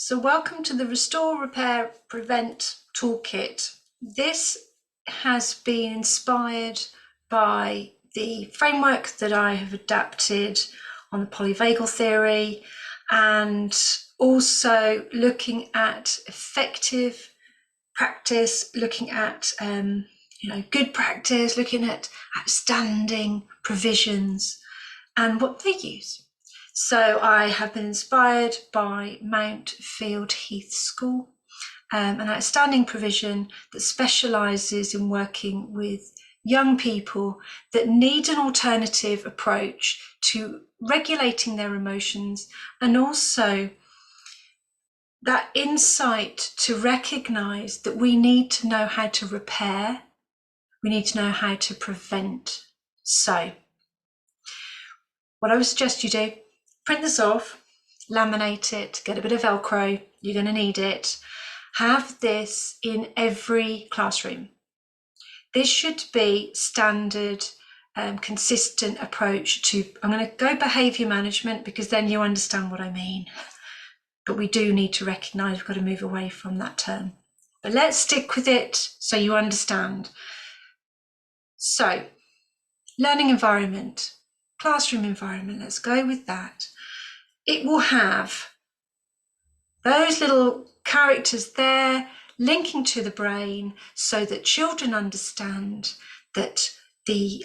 So welcome to the Restore, Repair, Prevent Toolkit. This has been inspired by the framework that I have adapted on the polyvagal theory, and also looking at effective practice, looking at good practice, looking at outstanding provisions and what they use. So I have been inspired by Mountfield Heath School, an outstanding provision that specialises in working with young people that need an alternative approach to regulating their emotions, and also that insight to recognise that we need to know how to repair, we need to know how to prevent. So what I would suggest you do, print this off, laminate it, get a bit of Velcro, you're going to need it. Have this in every classroom. This should be standard, consistent approach to, I'm going to go behaviour management because then you understand what I mean. But we do need to recognise we've got to move away from that term. But let's stick with it so you understand. So, learning environment, classroom environment, let's go with that. It will have those little characters there linking to the brain so that children understand that the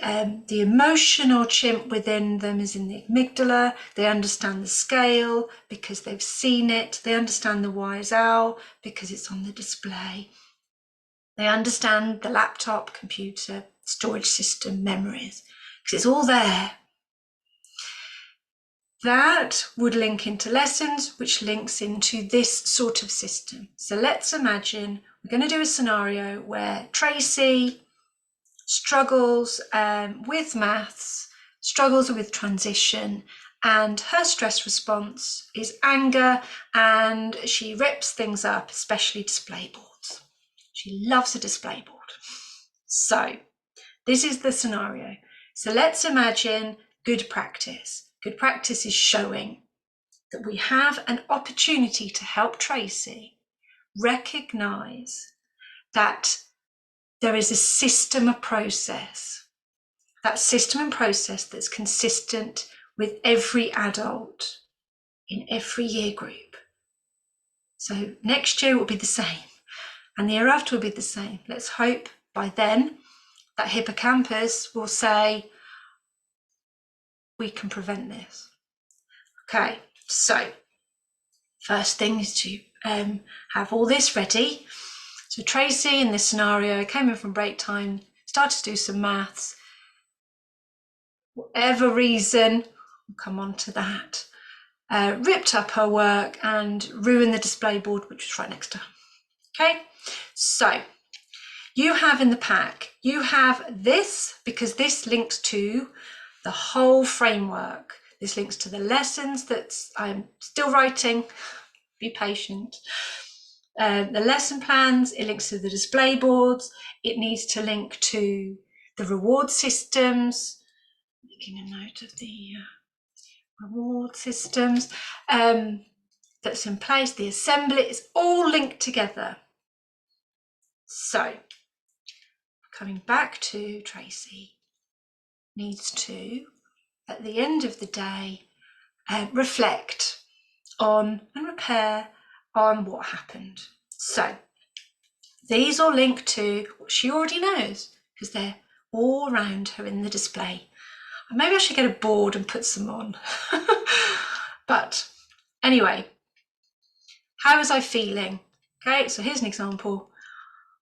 emotional chimp within them is in the amygdala. They understand the scale because they've seen it. They understand the wise owl because it's on the display. They understand the laptop, computer, storage system, memories, because it's all there. That would link into lessons, which links into this sort of system. So let's imagine we're going to do a scenario where Tracy struggles with maths, struggles with transition, and her stress response is anger, and she rips things up, especially display boards. She loves a display board. So this is the scenario. So let's imagine good practice. Good practice is showing that we have an opportunity to help Tracy recognise that there is a system of process, that system and process that's consistent with every adult in every year group. So next year will be the same, and the year after will be the same. Let's hope by then that hippocampus will say, we can prevent this. Okay, so first thing is to have all this ready. So Tracy, in this scenario, came in from break time, started to do some maths. Whatever reason, we'll come on to that, ripped up her work and ruined the display board, which was right next to her. Okay, so you have in the pack, you have this, because this links to the whole framework. This links to the lessons that I'm still writing. Be patient. The lesson plans, it links to the display boards. It needs to link to the reward systems. Making a note of the reward systems that's in place. The assembly is all linked together. So, coming back to Tracy, needs to, at the end of the day, reflect on and repair on what happened. So these all link to what she already knows because they're all around her in the display. Maybe I should get a board and put some on. But anyway, how was I feeling? Okay, so here's an example.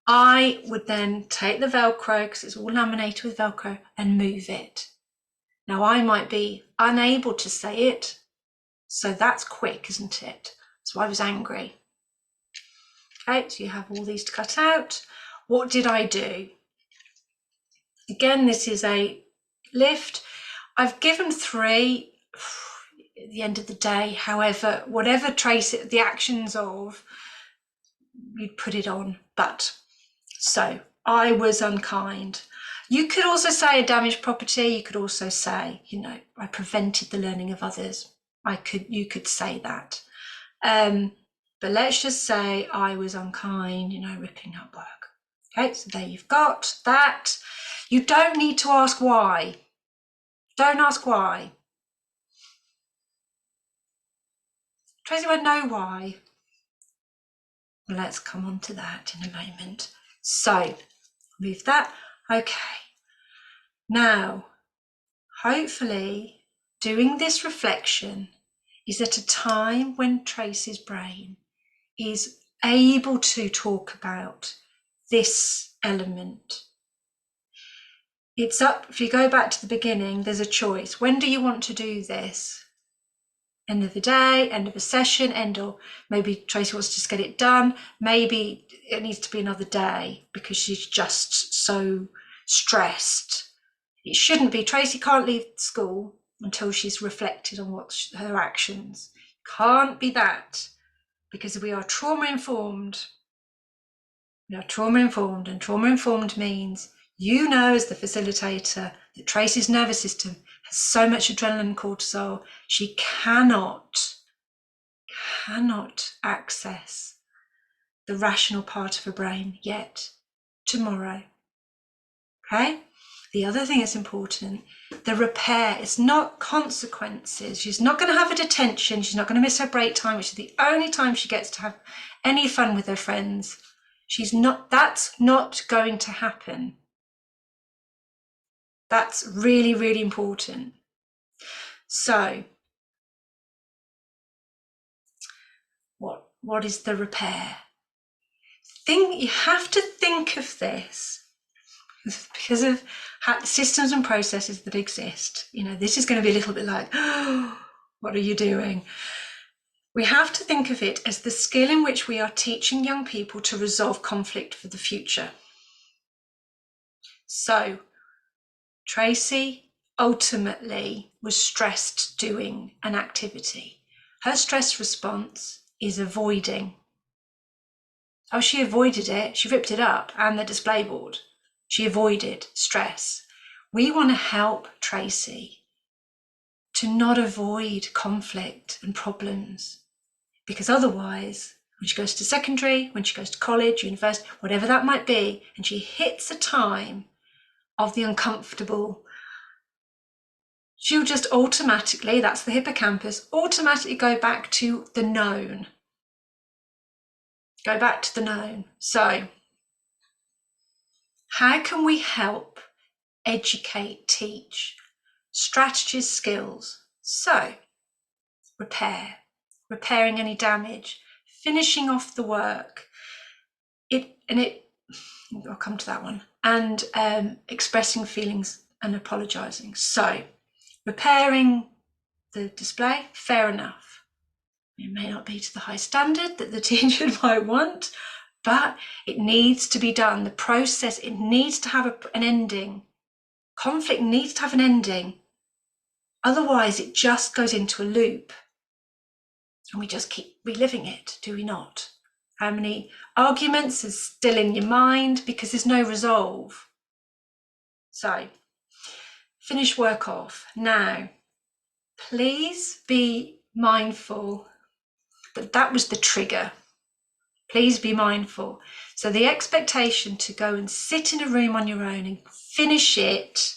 I would then take the Velcro, because it's all laminated with Velcro, and move it. Now I might be unable to say it, so that's quick, isn't it? So I was angry. Okay, so you have all these to cut out. What did I do? Again, this is a lift. I've given 3 at the end of the day. However, whatever trace it, the actions of, you'd put it on. But so I was unkind. You could also say a damaged property. You could also say, I prevented the learning of others. You could say that. But But let's just say I was unkind, ripping up work. Okay, so there you've got that. You don't need to ask why. Don't ask why. Tracy won't know why. Let's come on to that in a moment. So, move that. Okay. Now, hopefully, doing this reflection is at a time when Tracy's brain is able to talk about this element. It's up, if you go back to the beginning, there's a choice. When do you want to do this? End of the day, end of a session, or maybe Tracy wants to just get it done. Maybe it needs to be another day because she's just so stressed. It shouldn't be. Tracy can't leave school until she's reflected on her actions. Can't be that, because we are trauma informed. We are trauma informed, and trauma informed means as the facilitator that Tracy's nervous system has so much adrenaline and cortisol, she cannot access the rational part of her brain yet. Tomorrow. Okay? The other thing that's important, the repair, it's not consequences. She's not going to have a detention. She's not going to miss her break time, which is the only time she gets to have any fun with her friends. That's not going to happen. That's really, really important. So, what is the repair? You have to think of this because of systems and processes that exist. This is going to be a little bit like, oh, what are you doing? We have to think of it as the skill in which we are teaching young people to resolve conflict for the future. So, Tracy ultimately was stressed doing an activity. Her stress response is avoiding. Oh, she avoided it. She ripped it up and the display board. She avoided stress. We want to help Tracy to not avoid conflict and problems, because otherwise, when she goes to secondary, when she goes to college, university, whatever that might be, and she hits a time of the uncomfortable, she'll just automatically, that's the hippocampus, automatically go back to the known. Go back to the known. So, how can we help educate, teach strategies, skills? So, repairing any damage, finishing off the work, I'll come to that one, and expressing feelings and apologising. So, repairing the display, fair enough. It may not be to the high standard that the teacher might want, but it needs to be done. The process, it needs to have an ending. Conflict needs to have an ending. Otherwise, it just goes into a loop. And we just keep reliving it, do we not? How many arguments is still in your mind because there's no resolve? So, finish work off. Now, please be mindful that was the trigger. Please be mindful. So the expectation to go and sit in a room on your own and finish it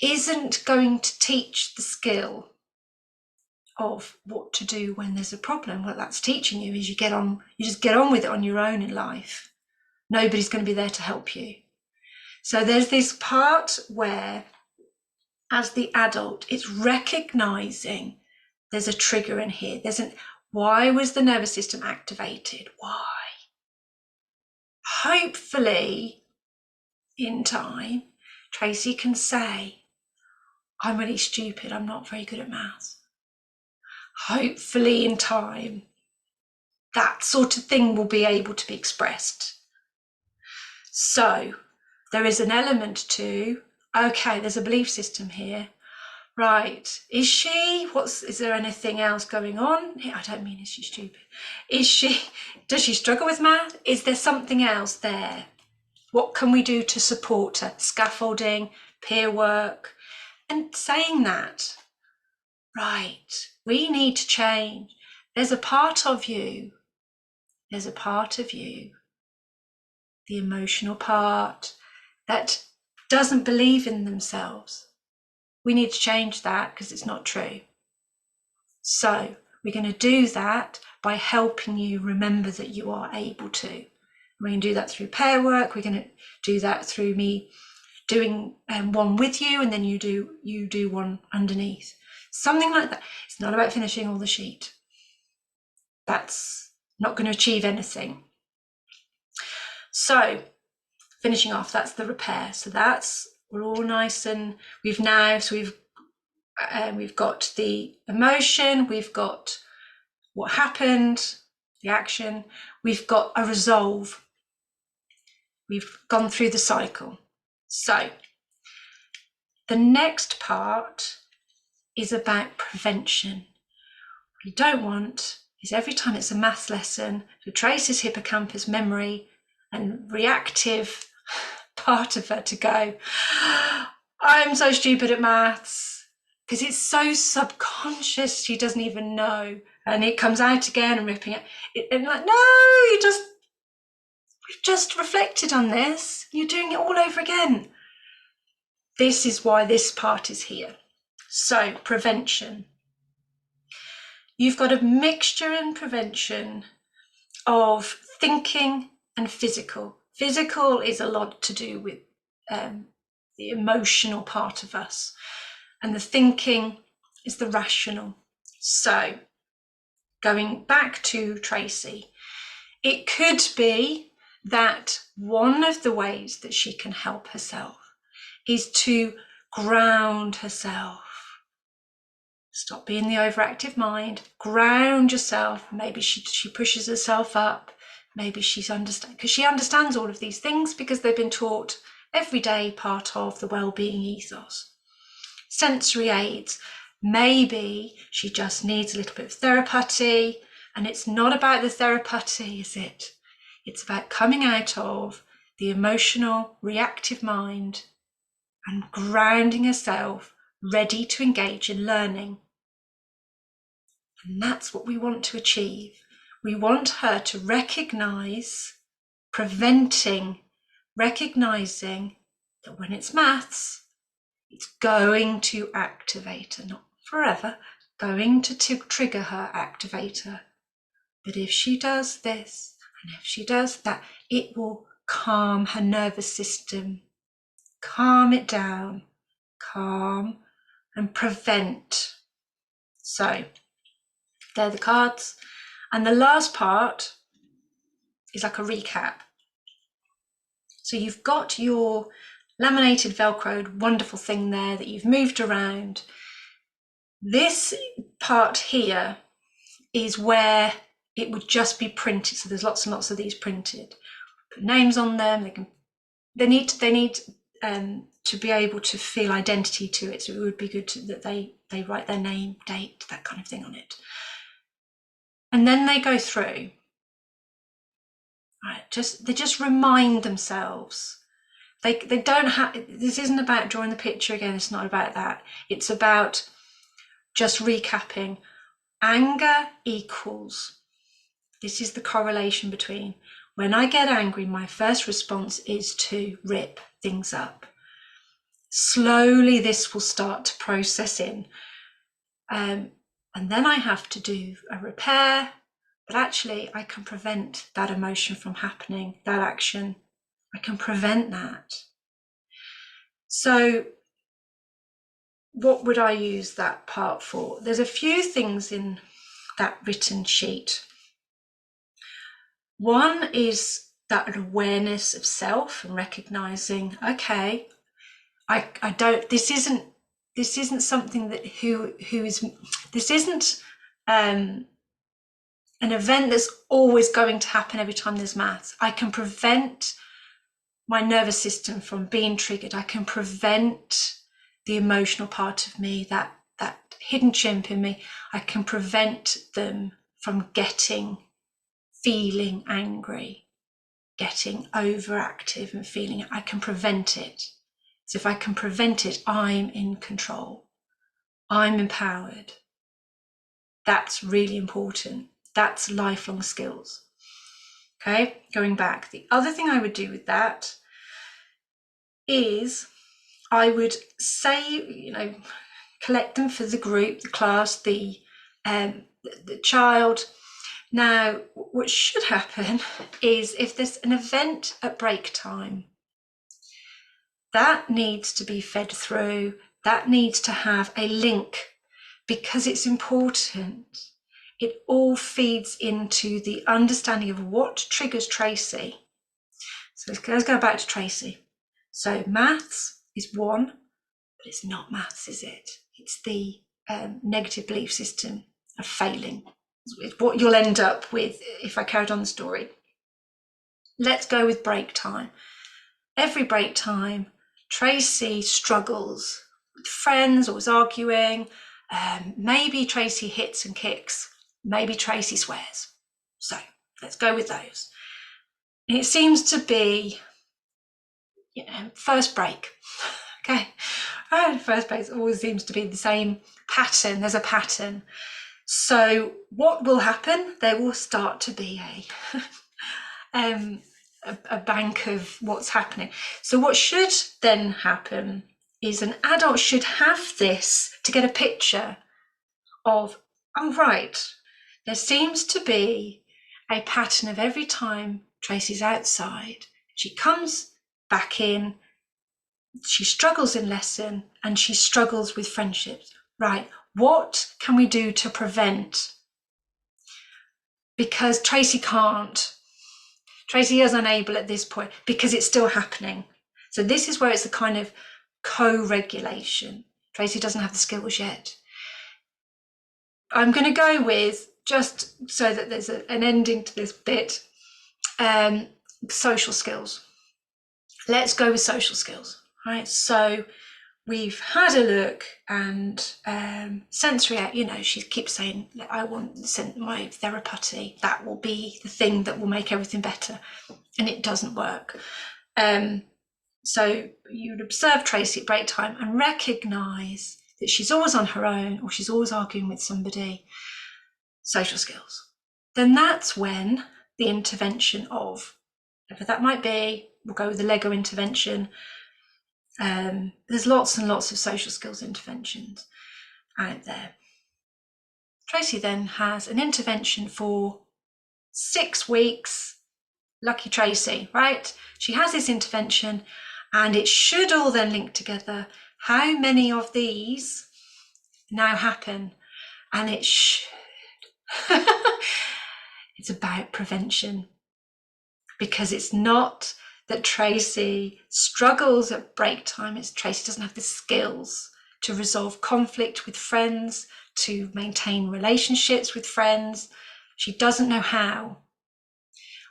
isn't going to teach the skill of what to do when there's a problem. What that's teaching you is you just get on with it on your own in life. Nobody's going to be there to help you. So there's this part where, as the adult, it's recognizing there's a trigger in here. Why was the nervous system activated? Why? Hopefully, in time, Tracy can say, I'm really stupid, I'm not very good at maths. Hopefully, in time, that sort of thing will be able to be expressed. So, there is an element to, okay, there's a belief system here. Right, is there anything else going on? I don't mean is she stupid. Does she struggle with math? Is there something else there? What can we do to support her? Scaffolding, peer work, and saying that, right, we need to change. there's a part of you, the emotional part, that doesn't believe in themselves. We need to change that because it's not true. So we're going to do that by helping you remember that you are able to. We're going to do that through pair work. We're going to do that through me doing one with you, and then you do one underneath. Something like that. It's not about finishing all the sheet. That's not going to achieve anything. So finishing off, that's the repair. So we're all nice, and we've got the emotion, we've got what happened, the action, we've got a resolve. We've gone through the cycle. So the next part is about prevention. What you don't want is every time it's a maths lesson to trace his hippocampus memory and reactive part of her to go, I'm so stupid at maths, because it's so subconscious, she doesn't even know, and it comes out again and ripping it, and like, no, we've just reflected on this, you're doing it all over again. This is why this part is here. So prevention. You've got a mixture in prevention of thinking and physical. Physical is a lot to do with the emotional part of us, and the thinking is the rational. So going back to Tracy, it could be that one of the ways that she can help herself is to ground herself. Stop being the overactive mind, ground yourself. Maybe she pushes herself up. Maybe because she understands all of these things because they've been taught every day, part of the well-being ethos. Sensory aids. Maybe she just needs a little bit of therapy, and it's not about the therapy, is it? It's about coming out of the emotional, reactive mind and grounding herself, ready to engage in learning. And that's what we want to achieve. We want her to recognise recognising that when it's maths, it's going to activate her, not forever, going to trigger her, activate her. But if she does this, and if she does that, it will calm her nervous system, calm it down, calm and prevent. So they're the cards. And the last part is like a recap. So you've got your laminated Velcroed wonderful thing there that you've moved around. This part here is where it would just be printed. So there's lots and lots of these printed. Put names on them. They need to be able to feel identity to it. So it would be good that they write their name, date, that kind of thing on it. And then they go through. Right, they just remind themselves. They don't have. This isn't about drawing the picture again. It's not about that. It's about just recapping. Anger equals. This is the correlation between when I get angry, my first response is to rip things up. Slowly, this will start to process in, and then I have to do a repair. But actually, I can prevent that emotion from happening, that action. I can prevent that. So what would I use that part for? There's a few things in that written sheet. One is that awareness of self and recognizing, okay, I don't, this isn't something that this isn't an event that's always going to happen every time there's maths. I can prevent my nervous system from being triggered. I can prevent the emotional part of me, that hidden chimp in me. I can prevent them from feeling angry, getting overactive and feeling it. I can prevent it. So if I can prevent it, I'm in control. I'm empowered. That's really important. That's lifelong skills. Okay, going back. The other thing I would do with that is I would say, collect them for the group, the class, the child. Now, what should happen is if there's an event at break time, that needs to be fed through, that needs to have a link, because it's important. It all feeds into the understanding of what triggers Tracy. So let's go back to Tracy. So maths is one, but it's not maths, is it? It's the negative belief system of failing. It's what you'll end up with if I carried on the story. Let's go with break time. Every break time, Tracy struggles with friends, always arguing. Maybe Tracy hits and kicks. Maybe Tracy swears. So let's go with those. And it seems to be, first break. Okay. First break always seems to be the same pattern. There's a pattern. So what will happen? There will start to be a bank of what's happening. So what should then happen is an adult should have this to get a picture of, oh, right, there seems to be a pattern of every time Tracy's outside, she comes back in, she struggles in lesson and she struggles with friendships. Right, what can we do to prevent? Because Tracy can't. Tracy is unable at this point because it's still happening. So this is where it's a kind of co-regulation. Tracy doesn't have the skills yet. I'm going to go with, just so that there's an ending to this bit, social skills. Let's go with social skills, right? So we've had a look, and sensory, she keeps saying, I want my therapy, that will be the thing that will make everything better, and it doesn't work. So you'd observe Tracy at break time and recognise that she's always on her own, or she's always arguing with somebody. Social skills. Then that's when the intervention of, whatever that might be, we'll go with the Lego intervention. There's lots and lots of social skills interventions out there. Tracy then has an intervention for 6 weeks. Lucky Tracy, right? She has this intervention, and it should all then link together. How many of these now happen? And it should. It's about prevention, because it's not that Tracy struggles at break time. It's Tracy doesn't have the skills to resolve conflict with friends, to maintain relationships with friends. She doesn't know how.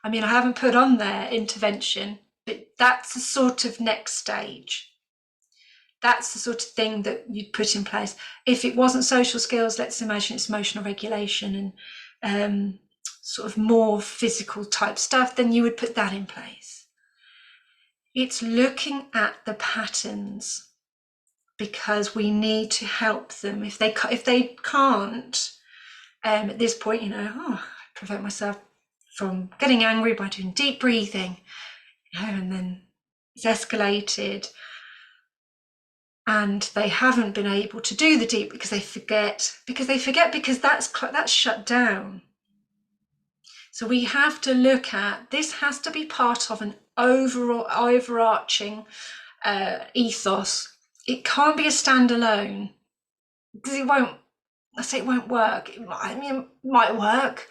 I mean, I haven't put on there intervention, but that's the sort of next stage. That's the sort of thing that you'd put in place. If it wasn't social skills, let's imagine it's emotional regulation and sort of more physical type stuff, then you would put that in place. It's looking at the patterns, because we need to help them. If they can't, at this point, prevent myself from getting angry by doing deep breathing, and then it's escalated, and they haven't been able to do the deep because they forget because that's shut down. So we have to look at, this has to be part of an overarching ethos. It can't be a standalone, because it won't work. It might work.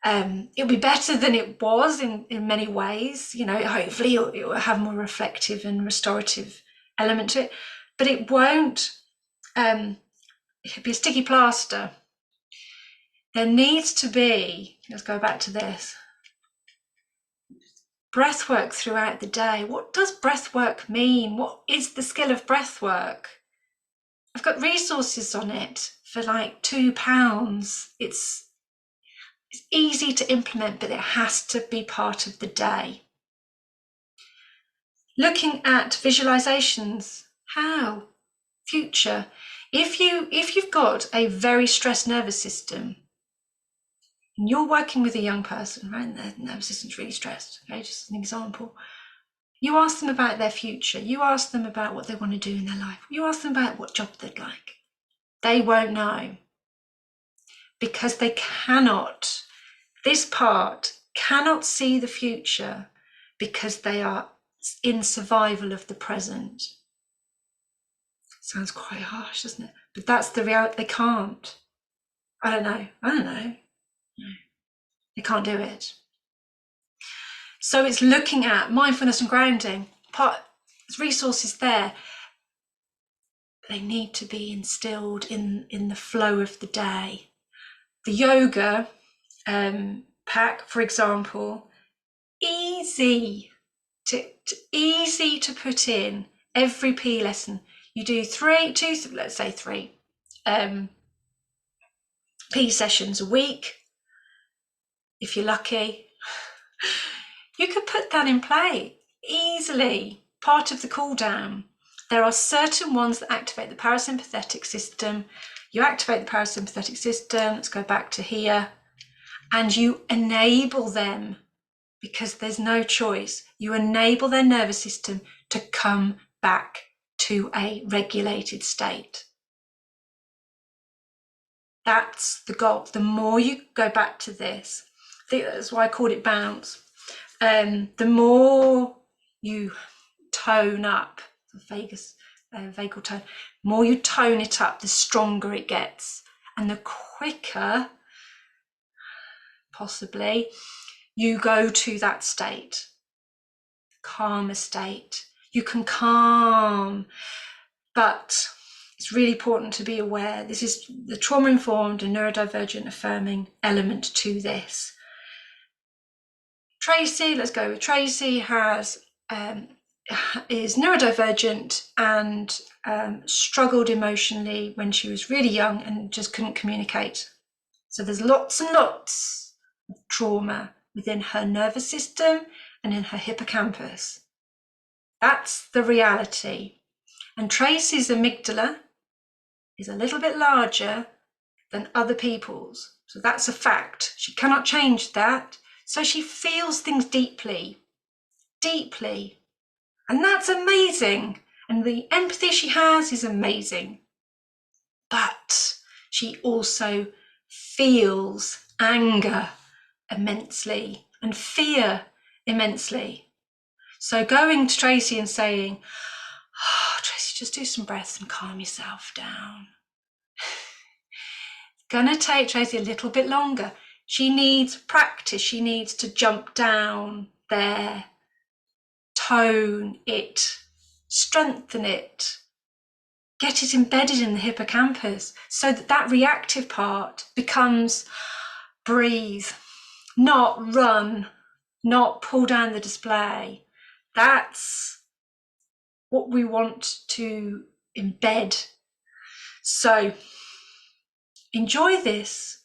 It'll be better than it was in many ways. Hopefully it will have more reflective and restorative element to it, but it won't. It'll be a sticky plaster. There needs to be, let's go back to this, breath work throughout the day. What does breath work mean? What is the skill of breath work? I've got resources on it for like £2. It's easy to implement, but it has to be part of the day. Looking at visualizations, how? Future. If you've got a very stressed nervous system, and you're working with a young person, right, and their nervous system's really stressed, okay, just as an example, you ask them about their future, you ask them about what they want to do in their life, you ask them about what job they'd like. They won't know, because they cannot, this part cannot see the future because they are in survival of the present. Sounds quite harsh, doesn't it? But that's the reality. They can't. I don't know. No, they can't do it. So it's looking at mindfulness and grounding. There's resources there. They need to be instilled in the flow of the day. The yoga pack, for example, easy to put in every P lesson. You do let's say three P sessions a week, if you're lucky. You could put that in play easily, part of the cool down. There are certain ones that activate the parasympathetic system. You activate the parasympathetic system, let's go back to here, and you enable them, because there's no choice. You enable their nervous system to come back to a regulated state. That's the goal. The more you go back to this, I think that's why I called it bounce. The more you tone up the vagal tone, the more you tone it up, the stronger it gets, and the quicker, possibly, you go to that state, calmer state. You can calm, but it's really important to be aware. This is the trauma-informed and neurodivergent affirming element to this. Tracy, let's go with Tracy, is neurodivergent and struggled emotionally when she was really young and just couldn't communicate. So there's lots and lots of trauma within her nervous system and in her hippocampus. That's the reality. And Tracy's amygdala is a little bit larger than other people's. So that's a fact. She cannot change that. So she feels things deeply, deeply. And that's amazing. And the empathy she has is amazing. But she also feels anger immensely and fear immensely. So going to Tracy and saying, oh, Tracy, just do some breaths and calm yourself down. Gonna take Tracy a little bit longer. She needs practice. She needs to jump down there, tone it, strengthen it, get it embedded in the hippocampus so that that reactive part becomes breathe, not run, not pull down the display. That's what we want to embed. So enjoy this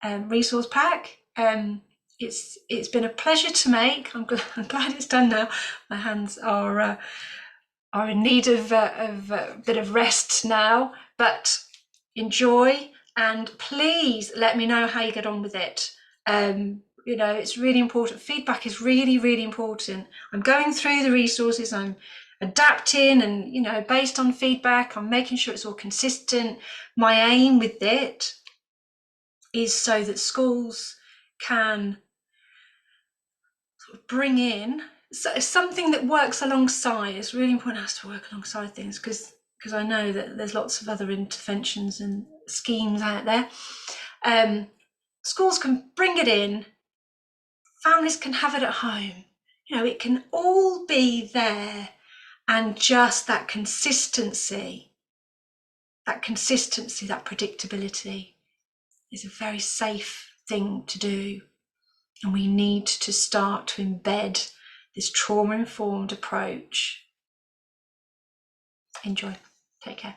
resource pack. It's been a pleasure to make. I'm glad it's done now. My hands are in need of a bit of rest now, but enjoy, and please let me know how you get on with it. You know, it's really important. Feedback is really, really important. I'm going through the resources, I'm adapting, and, you know, based on feedback, I'm making sure it's all consistent. My aim with it is so that schools can sort of bring in something that works alongside. It's really important, it has to work alongside things, because I know that there's lots of other interventions and schemes out there. Schools can bring it in, families can have it at home. You know, it can all be there, and just that consistency, that predictability is a very safe thing to do. And we need to start to embed this trauma-informed approach. Enjoy. Take care.